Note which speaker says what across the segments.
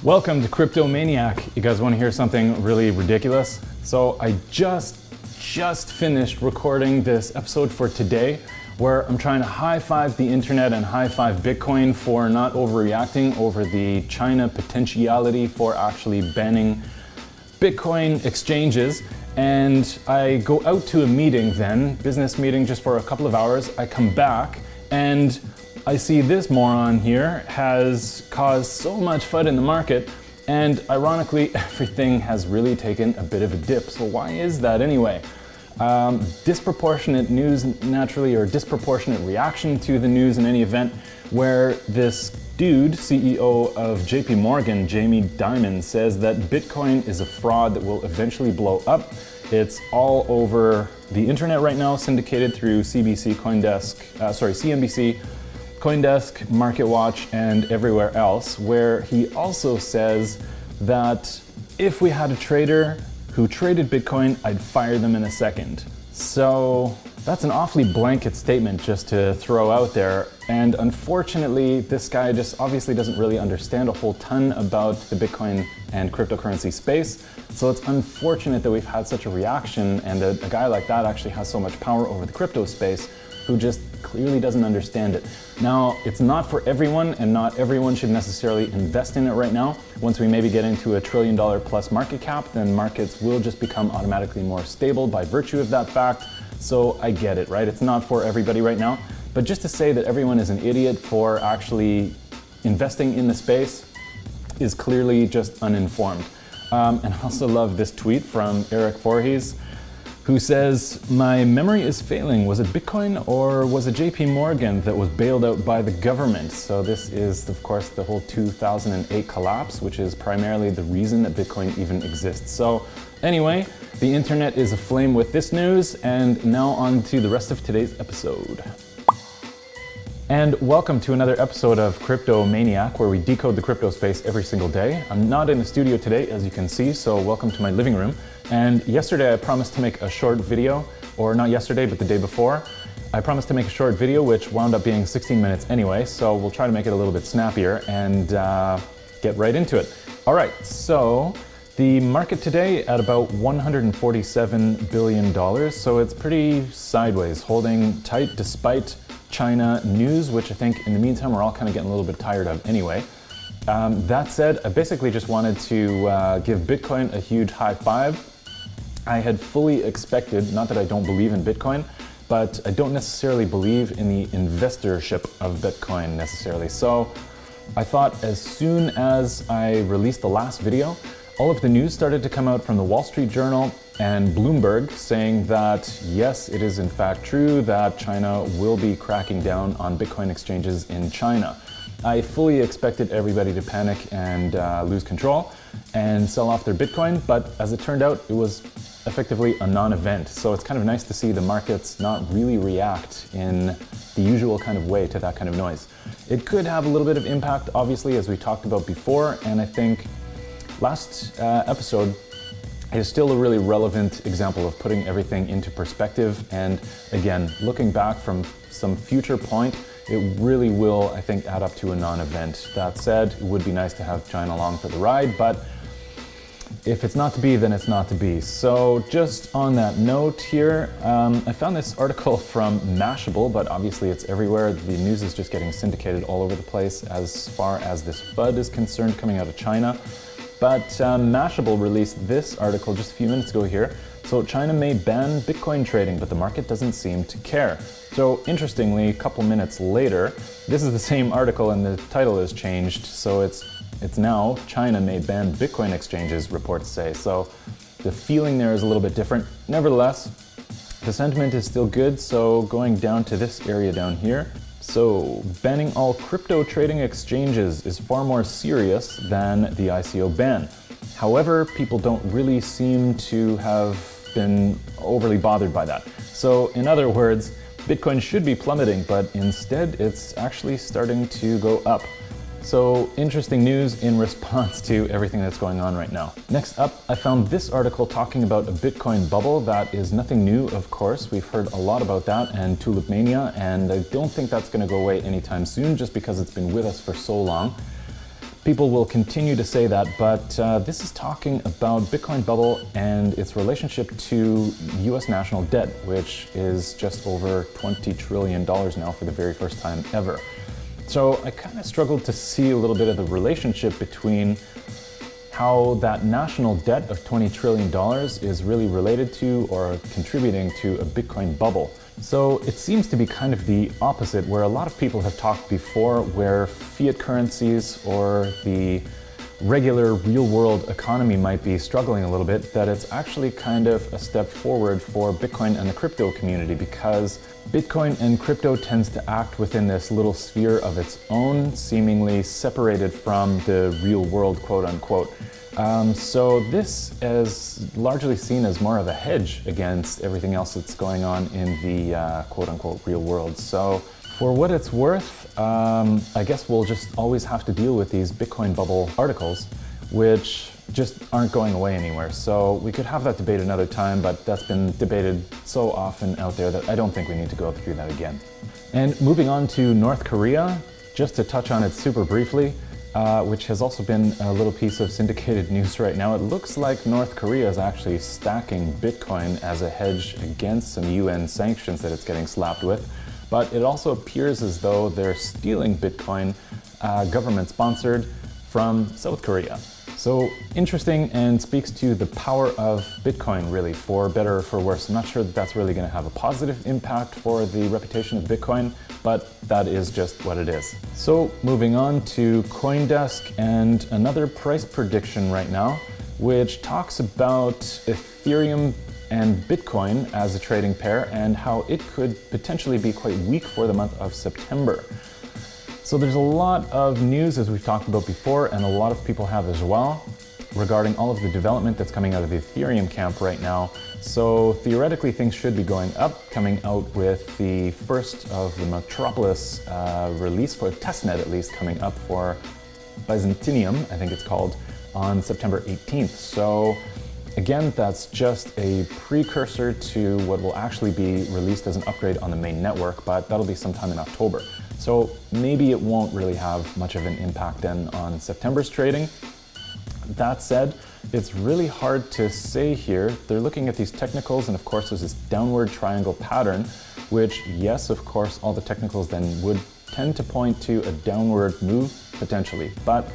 Speaker 1: Welcome to Crypto Maniac. You guys want to hear something really ridiculous? So I just finished recording this episode for today where I'm trying to high-five the internet and high-five Bitcoin for not overreacting over the China potentiality for actually banning Bitcoin exchanges. And I go out to a meeting then, business meeting just for a couple of hours. I come back and I see this moron here has caused so much FUD in the market, and ironically, everything has really taken a bit of a dip. So why is that anyway? Disproportionate news naturally, or disproportionate reaction to the news in any event, where this dude, CEO of JP Morgan, Jamie Dimon, says that Bitcoin is a fraud that will eventually blow up. It's all over the internet right now, syndicated through CNBC, CoinDesk, MarketWatch, and everywhere else, where he also says that if we had a trader who traded Bitcoin, I'd fire them in a second. So that's an awfully blanket statement just to throw out there. And unfortunately, this guy just obviously doesn't really understand a whole ton about the Bitcoin and cryptocurrency space. So it's unfortunate that we've had such a reaction, and a guy like that actually has so much power over the crypto space, who just clearly doesn't understand it. Now, it's not for everyone, and not everyone should necessarily invest in it right now. Once we maybe get into a $1 trillion plus market cap, then markets will just become automatically more stable by virtue of that fact. So I get it, right? It's not for everybody right now. But just to say that everyone is an idiot for actually investing in the space is clearly just uninformed. And I also love this tweet from Eric Voorhees, who says, "My memory is failing. Was it Bitcoin or was it JP Morgan that was bailed out by the government?" So this is, of course, the whole 2008 collapse, which is primarily the reason that Bitcoin even exists. So anyway, the internet is aflame with this news, and now on to the rest of today's episode. And welcome to another episode of Crypto Maniac, where we decode the crypto space every single day. I'm not in the studio today, as you can see, so welcome to my living room. And yesterday I promised to make a short video, or not yesterday, but the day before. I promised to make a short video, which wound up being 16 minutes anyway, so we'll try to make it a little bit snappier and get right into it. All right, so the market today at about $147 billion, so it's pretty sideways, holding tight despite China news, which I think in the meantime we're all kind of getting a little bit tired of anyway. That said, I basically just wanted to give Bitcoin a huge high five. I had fully expected, not that I don't believe in Bitcoin, but I don't necessarily believe in the investorship of Bitcoin necessarily. So I thought as soon as I released the last video, all of the news started to come out from the Wall Street Journal and Bloomberg saying that yes, it is in fact true that China will be cracking down on Bitcoin exchanges in China. I fully expected everybody to panic and lose control and sell off their Bitcoin, but as it turned out, it was effectively a non-event. So it's kind of nice to see the markets not really react in the usual kind of way to that kind of noise. It could have a little bit of impact, obviously, as we talked about before, and I think last episode is still a really relevant example of putting everything into perspective. And again, looking back from some future point, it really will, I think, add up to a non-event. That said, it would be nice to have China along for the ride, but if it's not to be, then it's not to be. So just on that note here, I found this article from Mashable, but obviously it's everywhere. The news is just getting syndicated all over the place as far as this FUD is concerned coming out of China. But Mashable released this article just a few minutes ago here. So China may ban Bitcoin trading, but the market doesn't seem to care. So interestingly, a couple minutes later, this is the same article and the title is changed. So it's now China may ban Bitcoin exchanges, reports say. So the feeling there is a little bit different. Nevertheless, the sentiment is still good. So going down to this area down here. So banning all crypto trading exchanges is far more serious than the ICO ban. However, people don't really seem to have been overly bothered by that. So in other words, Bitcoin should be plummeting, but instead it's actually starting to go up. So interesting news in response to everything that's going on right now. Next up, I found this article talking about a Bitcoin bubble. That is nothing new, of course. We've heard a lot about that and Tulip Mania, and I don't think that's going to go away anytime soon just because it's been with us for so long. People will continue to say that, but this is talking about Bitcoin bubble and its relationship to US national debt, which is just over $20 trillion now for the very first time ever. So I kind of struggled to see a little bit of the relationship between how that national debt of $20 trillion is really related to or contributing to a Bitcoin bubble. So it seems to be kind of the opposite, where a lot of people have talked before where fiat currencies or the regular real-world economy might be struggling a little bit, that it's actually kind of a step forward for Bitcoin and the crypto community, because Bitcoin and crypto tends to act within this little sphere of its own, seemingly separated from the real world, quote unquote. So this is largely seen as more of a hedge against everything else that's going on in the quote-unquote real world. So for what it's worth, I guess we'll just always have to deal with these Bitcoin bubble articles, which just aren't going away anywhere. So we could have that debate another time, but that's been debated so often out there that I don't think we need to go through that again. And moving on to North Korea, just to touch on it super briefly, which has also been a little piece of syndicated news right now. It looks like North Korea is actually stacking Bitcoin as a hedge against some UN sanctions that it's getting slapped with. But it also appears as though they're stealing Bitcoin, government-sponsored, from South Korea. So interesting, and speaks to the power of Bitcoin, really, for better or for worse. I'm not sure that that's really going to have a positive impact for the reputation of Bitcoin, but that is just what it is. So moving on to CoinDesk and another price prediction right now, which talks about Ethereum and Bitcoin as a trading pair and how it could potentially be quite weak for the month of September. So there's a lot of news, as we've talked about before, and a lot of people have as well, regarding all of the development that's coming out of the Ethereum camp right now. So theoretically, things should be going up, coming out with the first of the Metropolis release for testnet, at least, coming up for Byzantium, I think it's called, on September 18th. So again, that's just a precursor to what will actually be released as an upgrade on the main network, but that'll be sometime in October. So maybe it won't really have much of an impact then on September's trading. That said, it's really hard to say here. They're looking at these technicals, and of course there's this downward triangle pattern, which, yes, of course, all the technicals then would tend to point to a downward move, potentially. But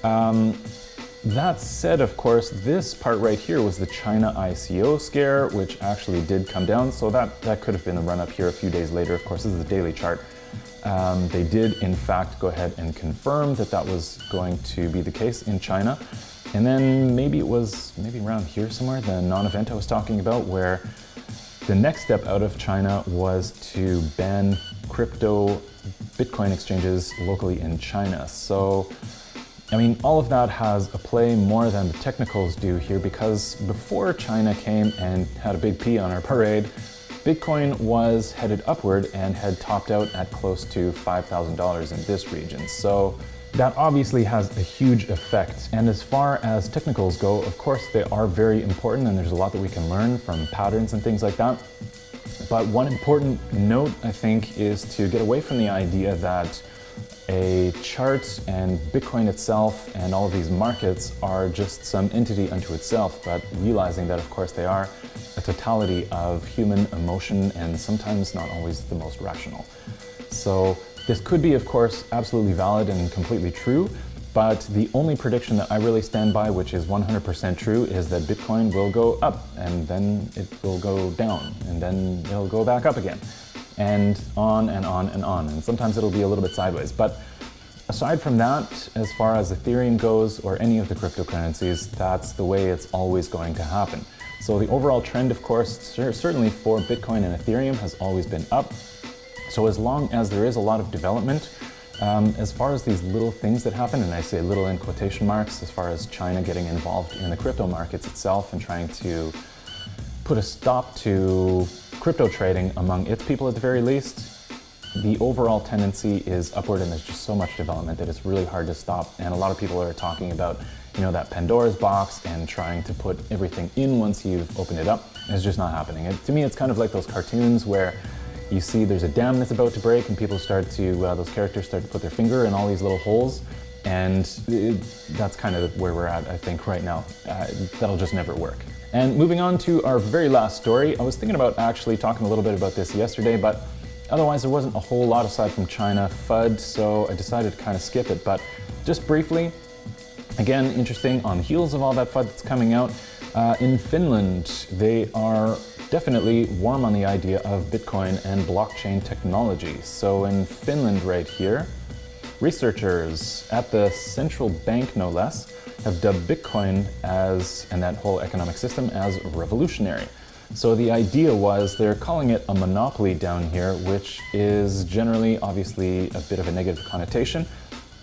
Speaker 1: that said, of course, this part right here was the China ICO scare, which actually did come down. So that could have been a run up here a few days later. Of course, this is the daily chart. They did, in fact, go ahead and confirm that that was going to be the case in China. And then maybe it was around here somewhere, the non-event I was talking about, where the next step out of China was to ban crypto Bitcoin exchanges locally in China. So, I mean, all of that has a play more than the technicals do here, because before China came and had a big P on our parade, Bitcoin was headed upward and had topped out at close to $5,000 in this region. So that obviously has a huge effect. And as far as technicals go, of course, they are very important, and there's a lot that we can learn from patterns and things like that. But one important note, I think, is to get away from the idea that a chart and Bitcoin itself and all of these markets are just some entity unto itself, but realizing that, of course, they are a totality of human emotion and sometimes not always the most rational. So this could be, of course, absolutely valid and completely true, but the only prediction that I really stand by, which is 100% true, is that Bitcoin will go up, and then it will go down, and then it'll go back up again, and on and on and on. And sometimes it'll be a little bit sideways. But aside from that, as far as Ethereum goes, or any of the cryptocurrencies, that's the way it's always going to happen. So the overall trend, of course, certainly for Bitcoin and Ethereum has always been up. So as long as there is a lot of development, as far as these little things that happen, and I say little in quotation marks, as far as China getting involved in the crypto markets itself and trying to put a stop to crypto trading among its people at the very least, the overall tendency is upward, and there's just so much development that it's really hard to stop. And a lot of people are talking about, you know, that Pandora's box and trying to put everything in once you've opened it up. And it's just not happening. To me, it's kind of like those cartoons where you see there's a dam that's about to break and people start to, those characters start to put their finger in all these little holes. And that's kind of where we're at, I think, right now. That'll just never work. And moving on to our very last story, I was thinking about actually talking a little bit about this yesterday, but otherwise there wasn't a whole lot aside from China FUD, so I decided to kind of skip it. But just briefly, again, interesting, on the heels of all that FUD that's coming out, in Finland, they are definitely warm on the idea of Bitcoin and blockchain technology. So in Finland right here, researchers at the central bank, no less, have dubbed Bitcoin as, and that whole economic system, as revolutionary. So the idea was they're calling it a monopoly down here, which is generally obviously a bit of a negative connotation,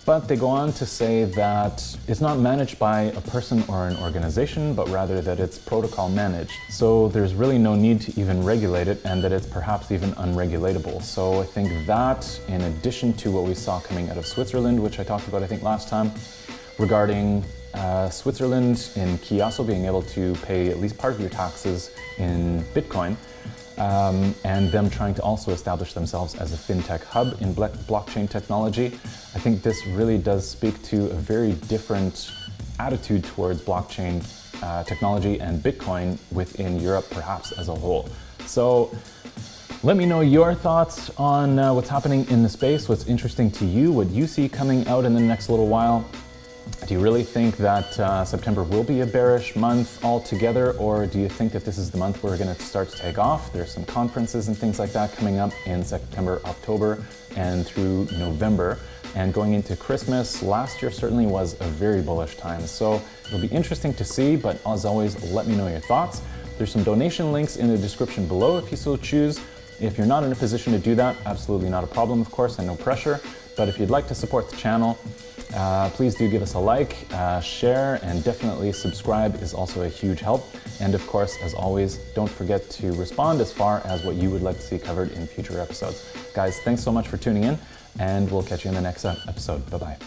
Speaker 1: but they go on to say that it's not managed by a person or an organization, but rather that it's protocol managed. So there's really no need to even regulate it, and that it's perhaps even unregulatable. So I think that, in addition to what we saw coming out of Switzerland, which I talked about I think last time, regarding Switzerland in Chiasso being able to pay at least part of your taxes in Bitcoin, and them trying to also establish themselves as a fintech hub in blockchain technology. I think this really does speak to a very different attitude towards blockchain technology and Bitcoin within Europe, perhaps as a whole. So let me know your thoughts on what's happening in the space, what's interesting to you, what you see coming out in the next little while. Do you really think that September will be a bearish month altogether, or do you think that this is the month where we're going to start to take off? There's some conferences and things like that coming up in September, October, and through November. And going into Christmas, last year certainly was a very bullish time. So it'll be interesting to see, but as always, let me know your thoughts. There's some donation links in the description below if you so choose. If you're not in a position to do that, absolutely not a problem, of course, and no pressure. But if you'd like to support the channel, please do give us a like, share, and definitely subscribe is also a huge help. And of course, as always, don't forget to respond as far as what you would like to see covered in future episodes. Guys, thanks so much for tuning in, and we'll catch you in the next episode. Bye-bye.